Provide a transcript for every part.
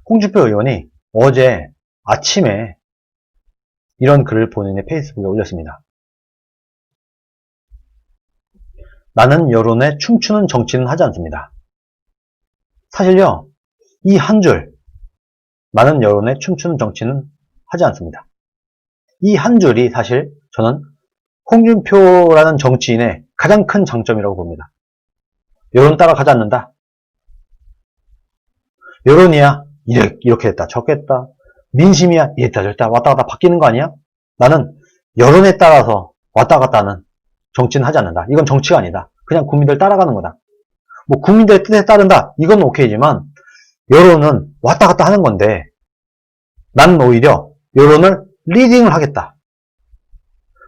홍준표 의원이 어제 아침에 이런 글을 본인의 페이스북에 올렸습니다. 나는 여론에 춤추는 정치는 하지 않습니다. 사실요, 이 한 줄, 나는 여론에 춤추는 정치는 하지 않습니다. 이 한 줄이 사실 저는 홍준표라는 정치인의 가장 큰 장점이라고 봅니다. 여론 따라가지 않는다. 여론이야, 이렇게 했다, 저렇게 했다. 민심이야, 이랬다, 저랬다, 왔다 갔다 바뀌는 거 아니야? 나는 여론에 따라서 왔다 갔다 하는 정치는 하지 않는다. 이건 정치가 아니다. 그냥 국민들 따라가는 거다. 뭐 국민들의 뜻에 따른다. 이건 오케이지만 여론은 왔다 갔다 하는 건데 나는 오히려 여론을 리딩을 하겠다.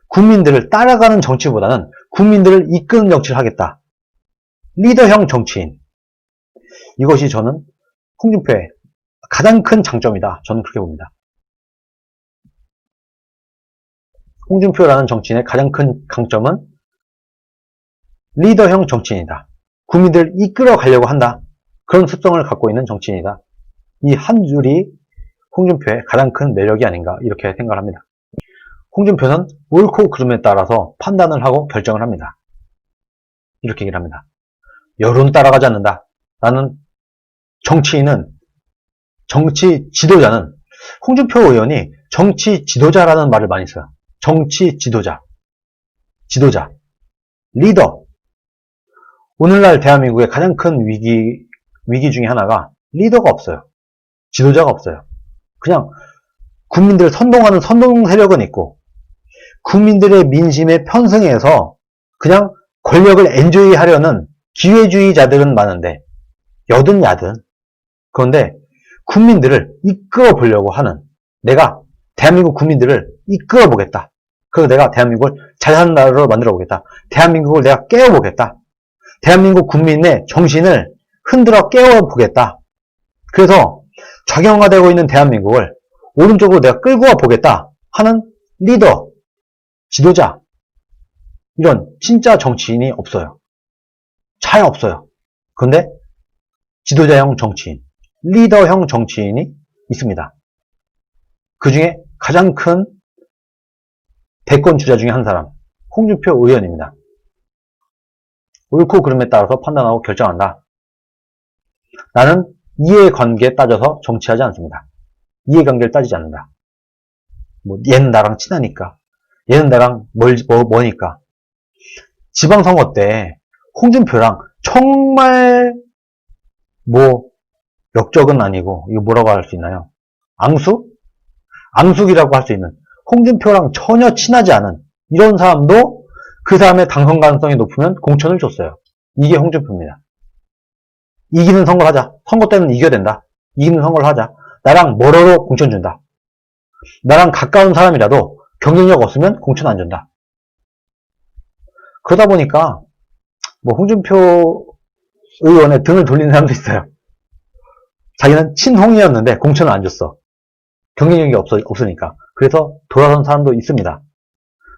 국민들을 따라가는 정치보다는 국민들을 이끄는 정치를 하겠다. 리더형 정치인. 이것이 저는 홍준표의 가장 큰 장점이다. 저는 그렇게 봅니다. 홍준표라는 정치인의 가장 큰 강점은 리더형 정치인이다. 국민들을 이끌어 가려고 한다. 그런 습성을 갖고 있는 정치인이다. 이 한 줄이 홍준표의 가장 큰 매력이 아닌가 이렇게 생각을 합니다. 홍준표는 옳고 그름에 따라서 판단을 하고 결정을 합니다. 이렇게 얘기를 합니다. 여론 따라가지 않는다. 나는 정치인은, 정치 지도자는, 홍준표 의원이 정치 지도자라는 말을 많이 써요. 정치 지도자, 리더. 오늘날 대한민국의 가장 큰 위기 중에 하나가 리더가 없어요. 지도자가 없어요. 그냥 국민들을 선동하는 선동 세력은 있고 국민들의 민심에 편승해서 그냥 권력을 엔조이하려는 기회주의자들은 많은데 여든 야든. 그런데 국민들을 이끌어 보려고 하는, 내가 대한민국 국민들을 이끌어 보겠다. 그리고 내가 대한민국을 잘 사는 나라로 만들어 보겠다. 대한민국을 내가 깨워 보겠다. 대한민국 국민의 정신을 흔들어 깨워 보겠다. 그래서 좌경화되고 있는 대한민국을 오른쪽으로 내가 끌고 와 보겠다 하는 리더, 지도자, 이런 진짜 정치인이 없어요. 잘 없어요. 그런데 지도자형 정치인, 리더형 정치인이 있습니다. 그 중에 가장 큰 대권 주자 중에 한 사람, 홍준표 의원입니다. 옳고 그름에 따라서 판단하고 결정한다. 나는 이해관계에 따져서 정치하지 않습니다. 이해관계를 따지지 않는다. 뭐 얘는 나랑 친하니까, 얘는 나랑 뭐니까. 지방선거 때 홍준표랑 정말 역적은 아니고, 이거 뭐라고 할 수 있나요? 앙숙이라고 할 수 있는, 홍준표랑 전혀 친하지 않은 이런 사람도 그 사람의 당선 가능성이 높으면 공천을 줬어요. 이게 홍준표입니다. 이기는 선거를 하자. 선거 때는 이겨야 된다. 이기는 선거를 하자. 나랑 멀어도 공천 준다. 나랑 가까운 사람이라도 경쟁력 없으면 공천 안 준다. 그러다 보니까 홍준표 의원의 등을 돌리는 사람도 있어요. 자기는 친홍이었는데 공천을 안 줬어. 경쟁력이 없으니까. 그래서 돌아선 사람도 있습니다.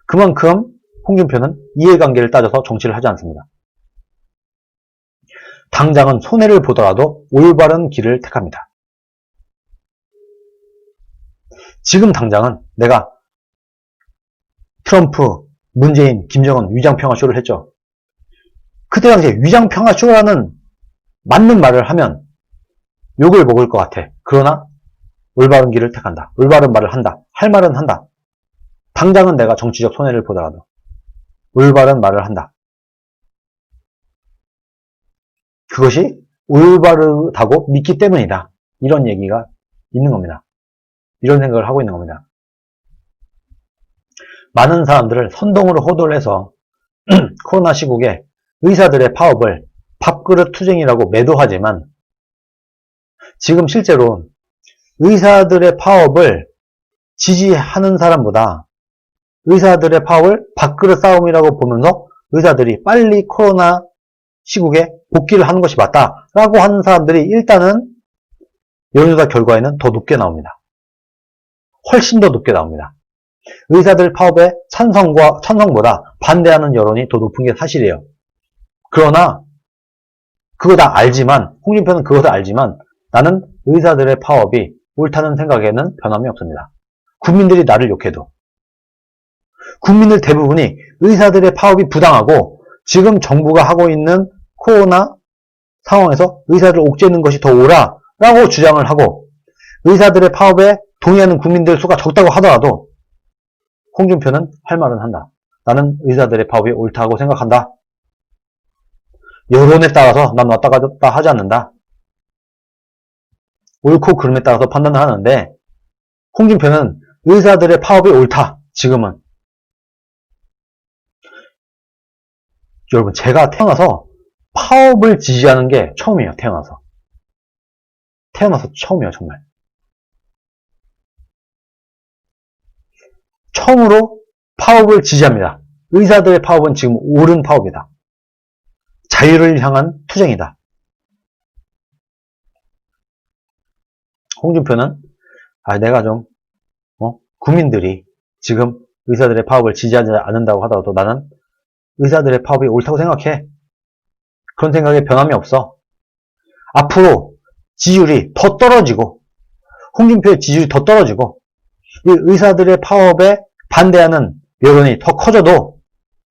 그만큼 홍준표는 이해관계를 따져서 정치를 하지 않습니다. 당장은 손해를 보더라도 올바른 길을 택합니다. 지금 당장은 내가 트럼프, 문재인, 김정은 위장평화쇼를 했죠. 그때 당시에 위장평화쇼라는 맞는 말을 하면 욕을 먹을 것 같아. 그러나 올바른 길을 택한다. 올바른 말을 한다. 할 말은 한다. 당장은 내가 정치적 손해를 보더라도 올바른 말을 한다. 그것이 올바르다고 믿기 때문이다. 이런 얘기가 있는 겁니다. 이런 생각을 하고 있는 겁니다. 많은 사람들을 선동으로 호도를 해서 코로나 시국에 의사들의 파업을 밥그릇 투쟁이라고 매도하지만 지금 실제로 의사들의 파업을 지지하는 사람보다 의사들의 파업을 밥그릇 싸움이라고 보면서 의사들이 빨리 코로나 시국에 복귀를 하는 것이 맞다라고 하는 사람들이 일단은 여론조사 결과에는 더 높게 나옵니다. 훨씬 더 높게 나옵니다. 의사들 파업에 찬성보다 반대하는 여론이 더 높은 게 사실이에요. 그러나 그거 다 알지만, 홍준표는 그거 다 알지만 나는 의사들의 파업이 옳다는 생각에는 변함이 없습니다. 국민들이 나를 욕해도. 국민들 대부분이 의사들의 파업이 부당하고 지금 정부가 하고 있는 코로나 상황에서 의사를 옥죄는 것이 더 옳아라고 주장을 하고 의사들의 파업에 동의하는 국민들 수가 적다고 하더라도 홍준표는 할 말은 한다. 나는 의사들의 파업이 옳다고 생각한다. 여론에 따라서 난 왔다 갔다 하지 않는다. 옳고 그름에 따라서 판단을 하는데 홍준표는 의사들의 파업이 옳다. 지금은. 여러분 제가 태어나서 파업을 지지하는 게 처음이에요. 태어나서 처음이에요. 정말. 처음으로 파업을 지지합니다. 의사들의 파업은 지금 옳은 파업이다. 자유를 향한 투쟁이다. 홍준표는 내가 좀 국민들이 지금 의사들의 파업을 지지하지 않는다고 하더라도 나는 의사들의 파업이 옳다고 생각해. 그런 생각에 변함이 없어. 앞으로 지지율이 더 떨어지고 홍준표의 지지율이 더 떨어지고 이 의사들의 파업에 반대하는 여론이 더 커져도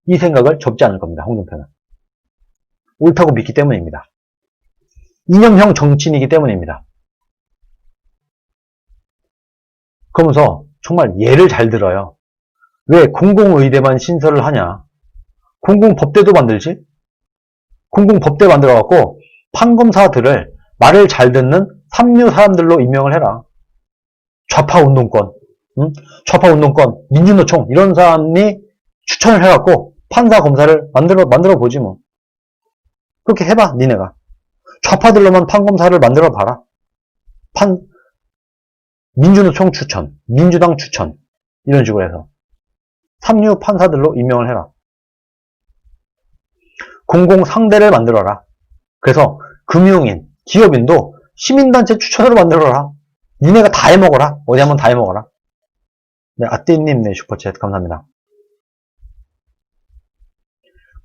이 생각을 접지 않을 겁니다. 홍준표는. 옳다고 믿기 때문입니다. 이념형 정치인이기 때문입니다. 그러면서 정말 예를 잘 들어요. 왜 공공의대만 신설을 하냐. 공공법대도 만들지. 공공법대 만들어갖고 판검사들을 말을 잘 듣는 삼류 사람들로 임명을 해라. 좌파운동권, 좌파운동권, 민주노총 이런 사람이 추천을 해갖고 판사 검사를 만들어 보지 뭐. 그렇게 해봐 니네가. 좌파들로만 판검사를 만들어 봐라. 민주노총 추천, 민주당 추천 이런 식으로 해서 삼류 판사들로 임명을 해라. 공공상대를 만들어라. 그래서 금융인, 기업인도 시민단체 추천으로 만들어라. 니네가 다 해먹어라. 어디 한번 다 해먹어라. 네, 아띠님 네 슈퍼챗 감사합니다.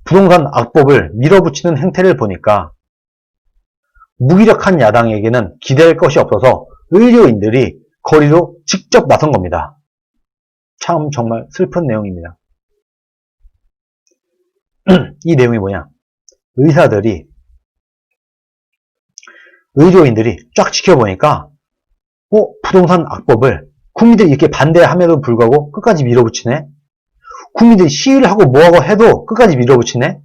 부동산 악법을 밀어붙이는 행태를 보니까 무기력한 야당에게는 기대할 것이 없어서 의료인들이 거리로 직접 나선 겁니다. 참 정말 슬픈 내용입니다. 이 내용이 뭐냐? 의료인들이 쫙 지켜보니까 부동산 악법을 국민들이 이렇게 반대함에도 불구하고 끝까지 밀어붙이네. 국민들이 시위를 하고 뭐하고 해도 끝까지 밀어붙이네.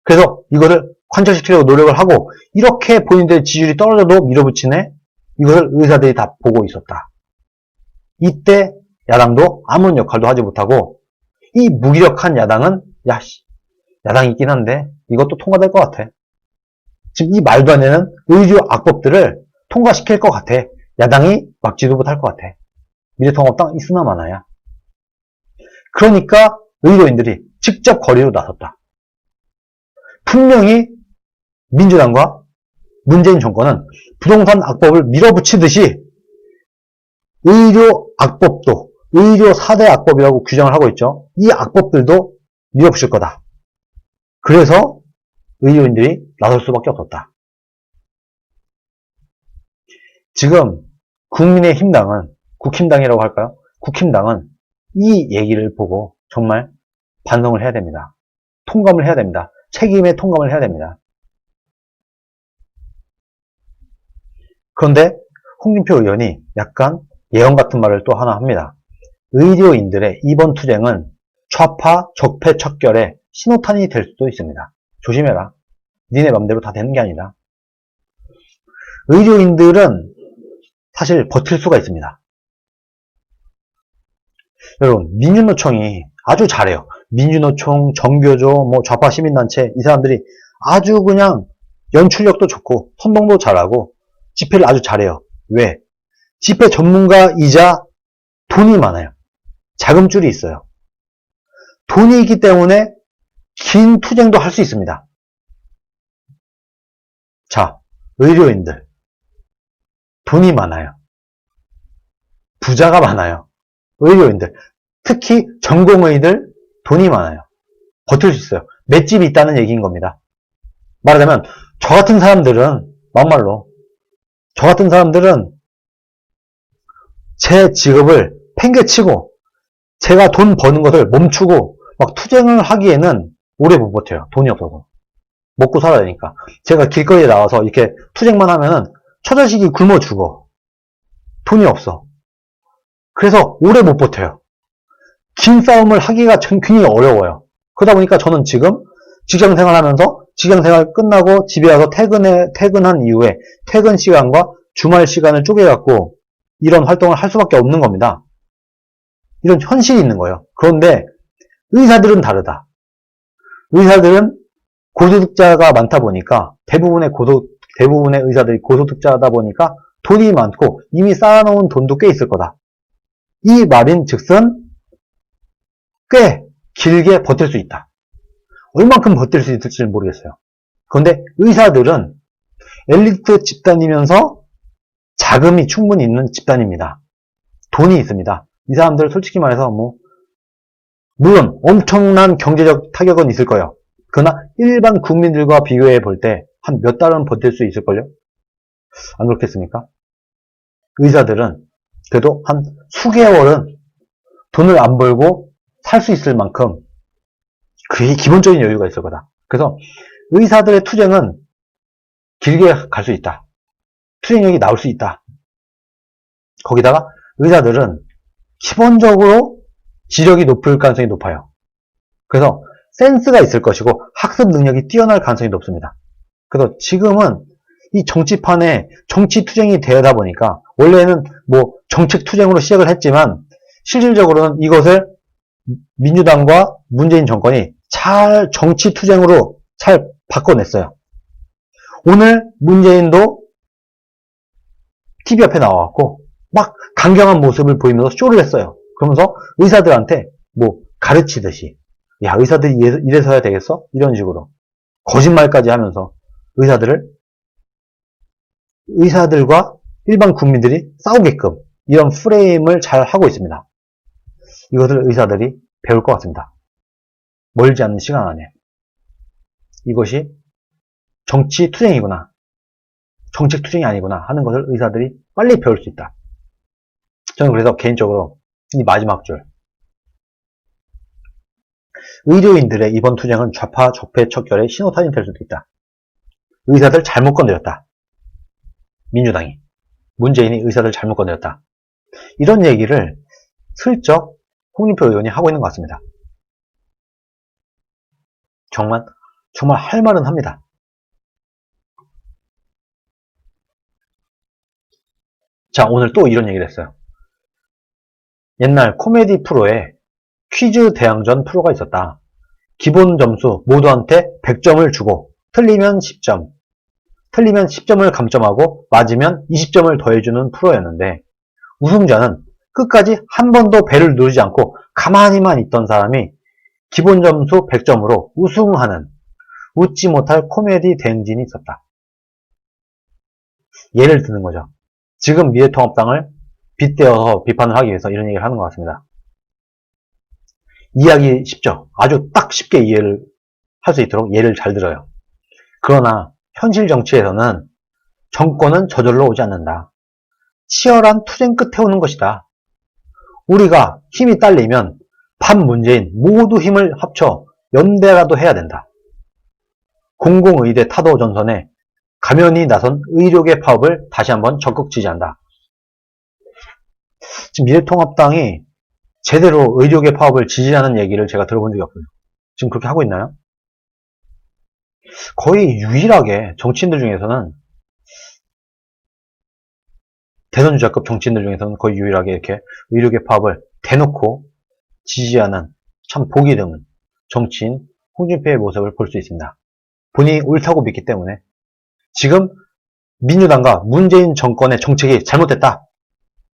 그래서 이거를 관철시키려고 노력을 하고 이렇게 본인들의 지지율이 떨어져도 밀어붙이네. 이것을 의사들이 다 보고 있었다. 이때 야당도 아무런 역할도 하지 못하고 이 무기력한 야당은 야당이 있긴 한데 이것도 통과될 것 같아. 지금 이 말도 안 되는 의료 악법들을 통과시킬 것 같아. 야당이 막지도 못할 것 같아. 미래통합당 있으나 마나야. 그러니까 의료인들이 직접 거리로 나섰다. 분명히 민주당과 문재인 정권은 부동산 악법을 밀어붙이듯이 의료 악법도 의료 4대 악법이라고 규정을 하고 있죠. 이 악법들도 밀어붙일 거다. 그래서 의료인들이 나설 수밖에 없었다. 지금 국민의힘당은 국힘당이라고 할까요? 국힘당은 이 얘기를 보고 정말 반성을 해야 됩니다. 통감을 해야 됩니다. 책임의 통감을 해야 됩니다. 그런데 홍준표 의원이 약간 예언 같은 말을 또 하나 합니다. 의료인들의 이번 투쟁은 좌파 적폐 척결의 신호탄이 될 수도 있습니다. 조심해라. 니네 맘대로 다 되는 게 아니다. 의료인들은 사실 버틸 수가 있습니다. 여러분, 민주노총이 아주 잘해요. 민주노총, 정교조, 좌파 시민단체 이 사람들이 아주 그냥 연출력도 좋고 선동도 잘하고 집회를 아주 잘해요. 왜? 집회 전문가이자 돈이 많아요. 자금줄이 있어요. 돈이 있기 때문에 긴 투쟁도 할 수 있습니다. 자, 의료인들 돈이 많아요. 부자가 많아요. 의료인들, 특히 전공의들 돈이 많아요. 버틸 수 있어요. 맷집이 있다는 얘기인 겁니다. 말하자면 저 같은 사람들은 막말로 저 같은 사람들은 제 직업을 팽개치고 제가 돈 버는 것을 멈추고 막 투쟁을 하기에는 오래 못 버텨요. 돈이 없어서. 먹고 살아야 되니까. 제가 길거리에 나와서 이렇게 투쟁만 하면은 처자식이 굶어 죽어. 돈이 없어. 그래서 오래 못 버텨요. 긴 싸움을 하기가 굉장히 어려워요. 그러다 보니까 저는 지금 직장 생활하면서 직장 생활 끝나고 집에 와서 퇴근한 이후에 퇴근 시간과 주말 시간을 쪼개갖고 이런 활동을 할 수밖에 없는 겁니다. 이런 현실이 있는 거예요. 그런데 의사들은 다르다. 의사들은 고소득자가 많다 보니까 대부분의 의사들이 고소득자다 보니까 돈이 많고 이미 쌓아놓은 돈도 꽤 있을 거다. 이 말인 즉슨 꽤 길게 버틸 수 있다. 얼만큼 버틸 수 있을지는 모르겠어요. 그런데 의사들은 엘리트 집단이면서 자금이 충분히 있는 집단입니다. 돈이 있습니다. 이 사람들 솔직히 말해서 물론 엄청난 경제적 타격은 있을 거예요. 그러나 일반 국민들과 비교해 볼 때 한 몇 달은 버틸 수 있을걸요? 안 그렇겠습니까? 의사들은 그래도 한 수개월은 돈을 안 벌고 살 수 있을 만큼 그게 기본적인 여유가 있을 거다. 그래서 의사들의 투쟁은 길게 갈 수 있다. 투쟁력이 나올 수 있다. 거기다가 의사들은 기본적으로 지력이 높을 가능성이 높아요. 그래서 센스가 있을 것이고 학습 능력이 뛰어날 가능성이 높습니다. 그래서 지금은 이 정치판에 정치 투쟁이 되다 보니까 원래는 정책 투쟁으로 시작을 했지만 실질적으로는 이것을 민주당과 문재인 정권이 잘 정치 투쟁으로 잘 바꿔냈어요. 오늘 문재인도 TV 앞에 나와갖고 막 강경한 모습을 보이면서 쇼를 했어요. 그러면서 의사들한테 가르치듯이 야, 의사들이 이래서 해야 되겠어? 이런 식으로 거짓말까지 하면서 의사들과 일반 국민들이 싸우게끔 이런 프레임을 잘 하고 있습니다. 이것을 의사들이 배울 것 같습니다. 멀지 않는 시간 안에. 이것이 정치 투쟁이구나. 정책 투쟁이 아니구나 하는 것을 의사들이 빨리 배울 수 있다. 저는 그래서 개인적으로 이 마지막 줄. 의료인들의 이번 투쟁은 좌파 적폐 척결의 신호탄이 될 수도 있다. 의사들 잘못 건드렸다. 민주당이. 문재인이 의사들 잘못 건드렸다. 이런 얘기를 슬쩍 홍준표 의원이 하고 있는 것 같습니다. 정말 할 말은 합니다. 자, 오늘 또 이런 얘기를 했어요. 옛날 코미디 프로에 퀴즈 대항전 프로가 있었다. 기본 점수 모두한테 100점을 주고 틀리면 10점, 틀리면 10점을 감점하고 맞으면 20점을 더해주는 프로였는데 우승자는 끝까지 한 번도 배를 누르지 않고 가만히만 있던 사람이 기본 점수 100점으로 우승하는 웃지 못할 코미디 대행진이 있었다. 예를 드는 거죠. 지금 미래통합당을 빗대어서 비판을 하기 위해서 이런 얘기를 하는 것 같습니다. 이해하기 쉽죠? 아주 딱 쉽게 이해를 할 수 있도록 예를 잘 들어요. 그러나 현실 정치에서는 정권은 저절로 오지 않는다. 치열한 투쟁 끝에 오는 것이다. 우리가 힘이 딸리면 반문재인 모두 힘을 합쳐 연대라도 해야 된다. 공공의대 타도 전선에 가면이 나선 의료계 파업을 다시 한번 적극 지지한다. 지금 미래통합당이 제대로 의료계 파업을 지지하는 얘기를 제가 들어본 적이 없어요. 지금 그렇게 하고 있나요? 거의 유일하게 정치인들 중에서는 대선주자급 정치인들 중에서는 거의 유일하게 이렇게 의료계 파업을 대놓고 지지하는 참 보기 드문 정치인 홍준표의 모습을 볼 수 있습니다. 본인이 옳다고 믿기 때문에 지금 민주당과 문재인 정권의 정책이 잘못됐다.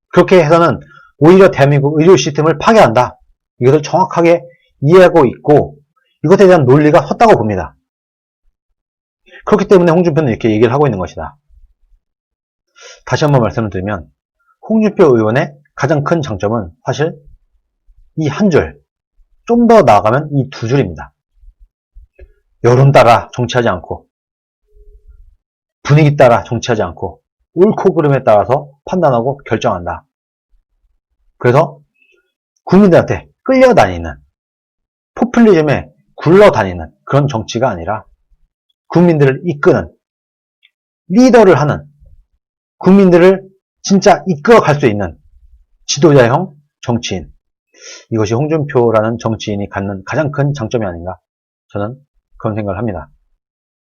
그렇게 해서는 오히려 대한민국 의료 시스템을 파괴한다. 이것을 정확하게 이해하고 있고 이것에 대한 논리가 섰다고 봅니다. 그렇기 때문에 홍준표는 이렇게 얘기를 하고 있는 것이다. 다시 한번 말씀을 드리면 홍준표 의원의 가장 큰 장점은 사실 이 한 줄, 좀 더 나아가면 이 두 줄입니다. 여론 따라 정치하지 않고 분위기 따라 정치하지 않고 옳고 그름에 따라서 판단하고 결정한다. 그래서 국민들한테 끌려다니는, 포퓰리즘에 굴러다니는 그런 정치가 아니라 국민들을 이끄는, 리더를 하는, 국민들을 진짜 이끌어갈 수 있는 지도자형 정치인. 이것이 홍준표라는 정치인이 갖는 가장 큰 장점이 아닌가, 저는 그런 생각을 합니다.